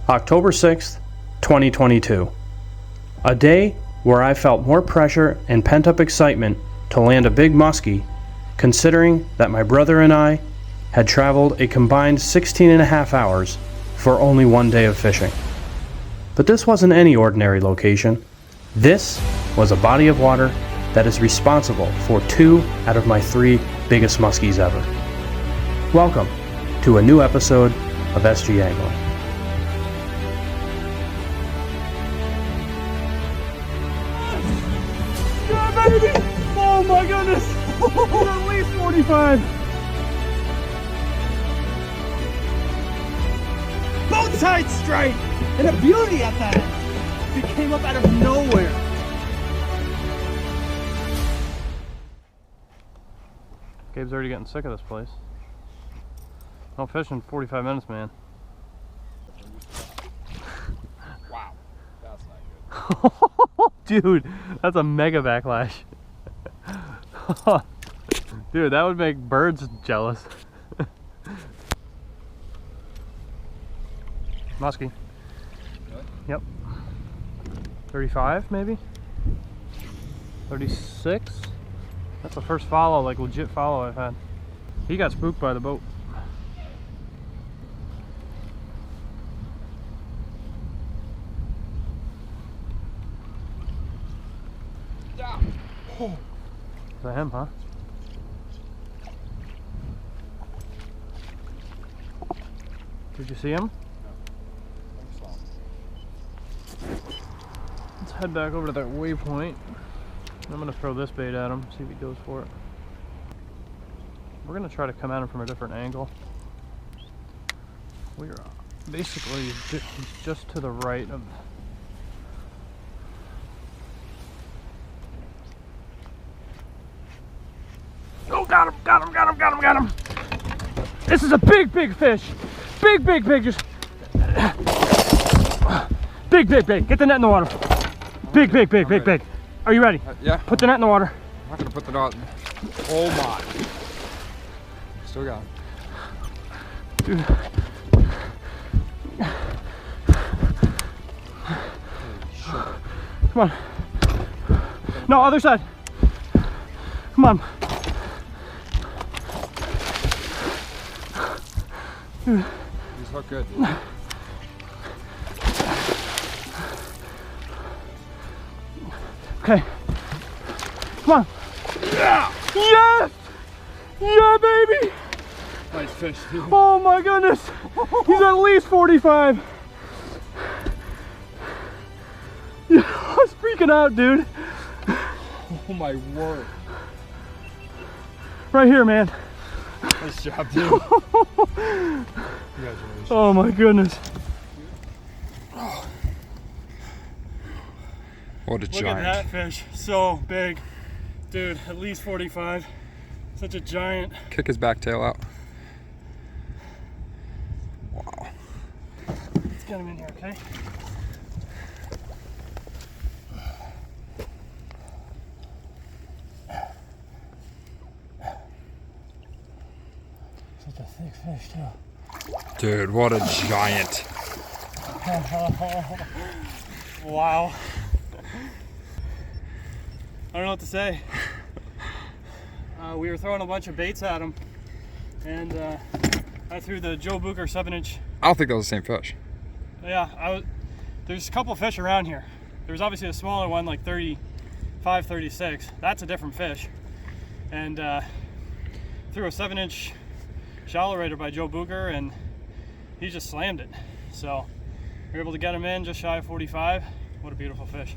October 6th, 2022. A day where I felt more pressure and pent-up excitement to land a big muskie, considering that my brother and I had traveled a combined 16 and a half hours for only one day of fishing. But this wasn't any ordinary location. This was a body of water that is responsible for 2 out of my 3 biggest muskies ever. Welcome to a new episode of SG Angling. Yeah, baby! Oh my goodness! At least 45! Boatside strike! And a beauty at that! It came up out of nowhere. Gabe's already getting sick of this place. I'll fish in 45 minutes, man. Wow, that's not good. Dude, that's a mega backlash. Dude, that would make birds jealous. Musky. Really? Yep. 35 maybe? 36? That's the first follow, like legit follow I've had. He got spooked by the boat. Yeah. Oh. Is that him, huh? Did you see him? Let's head back over to that waypoint. I'm gonna throw this bait at him, see if he goes for it. We're gonna try to come at him from a different angle. We're basically just to the right of. Oh, got him, got him, got him, got him, got him. This is a big, big fish. Big, big, big, just. Big, big, big. Get the net in the water. Big, big, big, big, big. Are you ready? Yeah. Put the net in the water. I'm not gonna put the net. Oh my. Still got him. Dude. Come on. No, other side. Come on. He's hooked good, dude. Okay. Come on. Yeah. Yes! Yeah, baby! Nice fish, dude. Oh my goodness! He's at least 45. Yeah, I was freaking out, dude. Oh my word. Right here, man. Nice job, dude. Congratulations. Oh my goodness. What a Look giant. at that fish. So big. Dude, at least 45. Such a giant. Kick his back tail out. Wow. Let's get him in here, okay? Such a thick fish, too. Dude, what a giant. Wow. I don't know what to say. We were throwing a bunch of baits at him, and I threw the Joe Booker 7-inch. I don't think that was the same fish. Yeah, there's a couple fish around here. There's obviously a smaller one, like 35, 36. That's a different fish. And threw a 7-inch shallow raider by Joe Booker, and he just slammed it. So we were able to get him in just shy of 45. What a beautiful fish.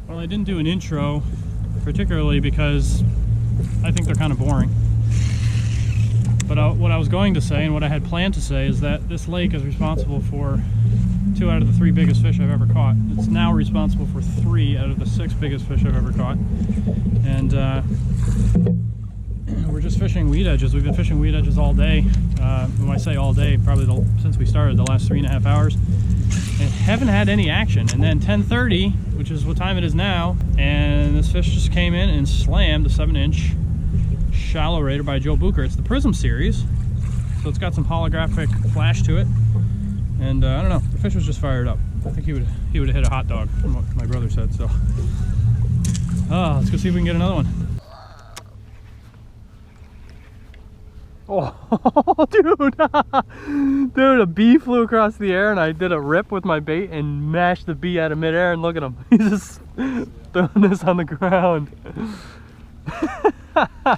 Well, I didn't do an intro, particularly because I think they're kind of boring. But what I was going to say, and what I had planned to say, is that this lake is responsible for 2 out of the 3 biggest fish I've ever caught. It's now responsible for 3 out of the 6 biggest fish I've ever caught. And we're just fishing weed edges. We've been fishing weed edges all day. When I say all day, probably since we started, the last 3.5 hours. And haven't had any action. And then 10:30, which is what time it is now, and this fish just came in and slammed a 7-inch shallow raider by Joe Booker. It's the Prism series, so it's got some holographic flash to it. and I don't know, the fish was just fired up. I think he would have hit a hot dog, from what my brother said. So, let's go see if we can get another one. Oh, dude, dude, a bee flew across the air, and I did a rip with my bait and mashed the bee out of midair. And look at him, he's just throwing this on the ground. I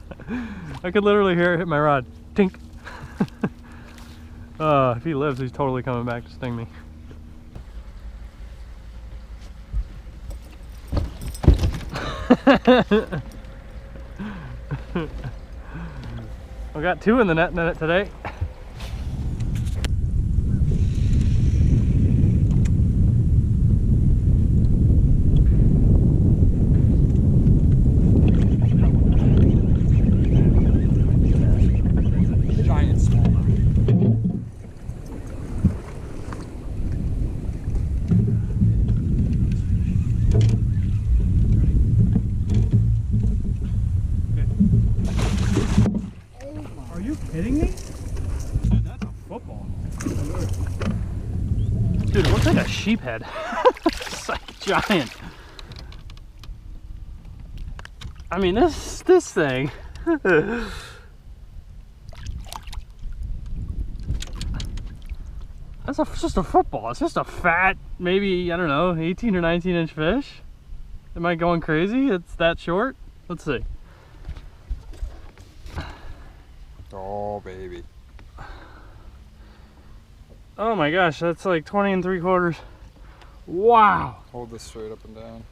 could literally hear it hit my rod. Tink. If he lives, he's totally coming back to sting me. I got 2 in the net today. Giant smallmouth. Are you kidding me? Dude, that's a football. Dude, it looks like a sheep head. It's like giant. I mean, this thing. That's just a football. It's just a fat, maybe, I don't know, 18 or 19 inch fish. Am I going crazy? It's that short? Let's see. Oh, baby. Oh my gosh, that's like 20 3/4. Wow. Hold this straight up and down.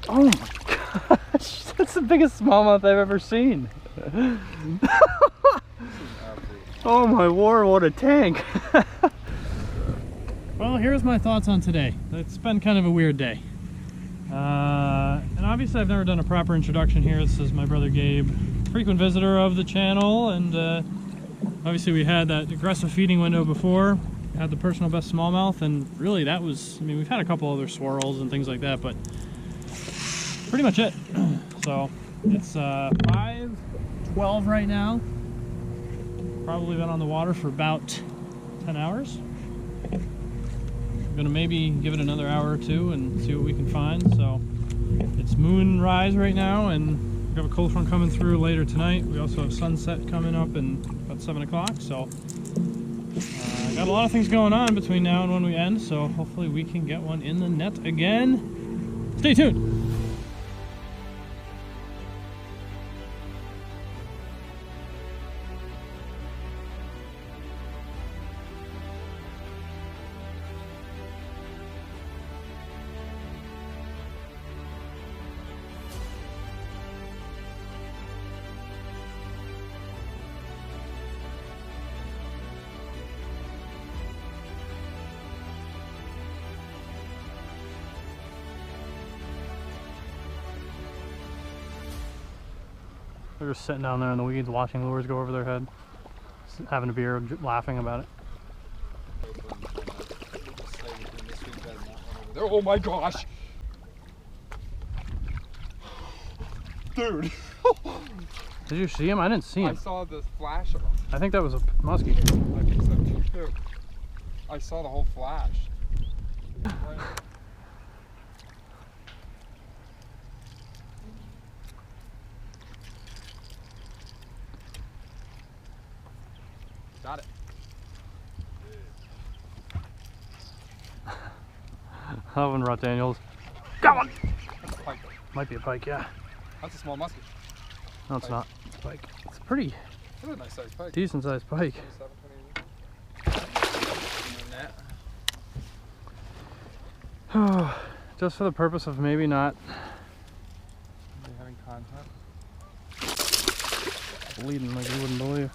Oh my gosh, that's the biggest smallmouth I've ever seen. Oh my word, what a tank. Well, here's my thoughts on today. It's been kind of a weird day. And obviously I've never done a proper introduction here. This is my brother Gabe, frequent visitor of the channel, and obviously we had that aggressive feeding window before. We had the personal best smallmouth, and really that was, I mean, we've had a couple other swirls and things like that, but pretty much it. So it's 5:12 right now. Probably been on the water for about 10 hours. I'm gonna maybe give it another hour or two and see what we can find. So it's moonrise right now, and we have a cold front coming through later tonight. We also have sunset coming up in about 7 o'clock. So got a lot of things going on between now and when we end. So hopefully we can get one in the net again. Stay tuned. They're just sitting down there in the weeds watching lures go over their head, just having a beer, laughing about it. Oh my gosh! Dude! Did you see him? I didn't see him. I saw the flash of him. I think that was a muskie. I think so too. I saw the whole flash. Right. Got it. Alvin Rut Daniels. Got one! That's a pike. Might be a pike, yeah. That's a small muskie. No, it's not. It's a pike. It's a pretty That's a nice sized pike. decent sized pike. 27, Just for the purpose of maybe not having contact. bleeding like you wouldn't believe.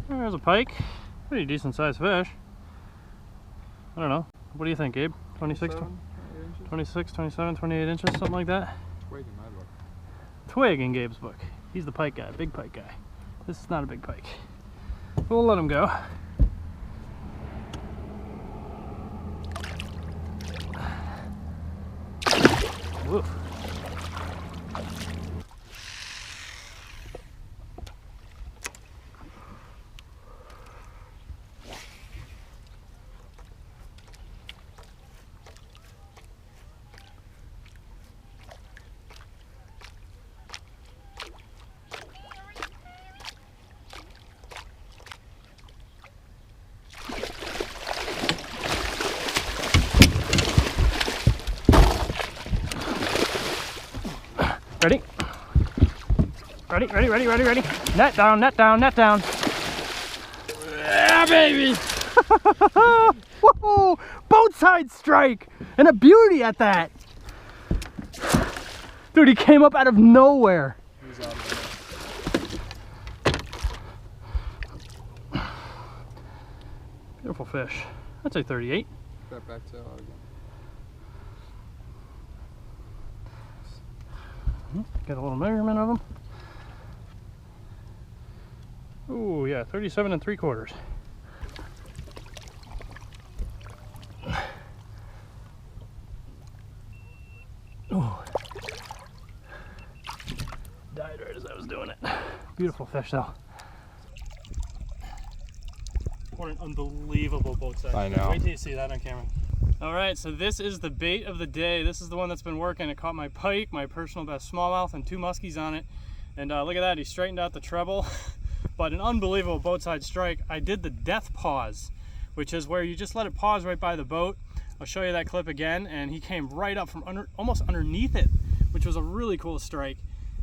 There's a pike. Pretty decent sized fish. I don't know. What do you think, Gabe? 26, 26, 27, 28 inches, something like that? Twig in my book. Twig in Gabe's book. He's the pike guy, big pike guy. This is not a big pike. We'll let him go. Woof. Ready? Ready, ready, ready, ready, ready. Net down, net down, net down. Yeah, baby! Whoa! Boatside strike! And a beauty at that! Dude, he came up out of nowhere. He's out of there. Beautiful fish. I'd say 38. That back tail out again. Got a little measurement of them. Ooh, yeah, 37 3/4. Ooh. Died right as I was doing it. Beautiful fish though. What an unbelievable boat size. I know. Wait till you see that on camera. All right, so this is the bait of the day. This is the one that's been working. It caught my pike, my personal best smallmouth, and 2 muskies on it. And look at that, he straightened out the treble. But an unbelievable boatside strike. I did the death pause, which is where you just let it pause right by the boat. I'll show you that clip again, and he came right up from almost underneath it, which was a really cool strike.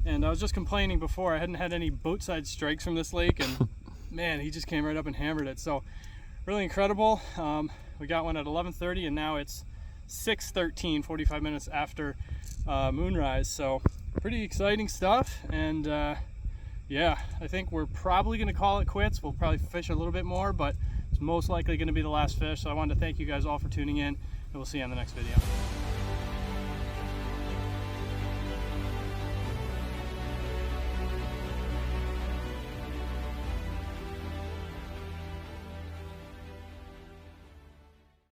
And I was just complaining before, I hadn't had any boatside strikes from this lake, and man, he just came right up and hammered it. So really incredible. We got one at 11:30, and now it's 6:13, 45 minutes after moonrise. So pretty exciting stuff. And yeah, I think we're probably going to call it quits. We'll probably fish a little bit more, but it's most likely going to be the last fish. So I wanted to thank you guys all for tuning in, and we'll see you on the next video.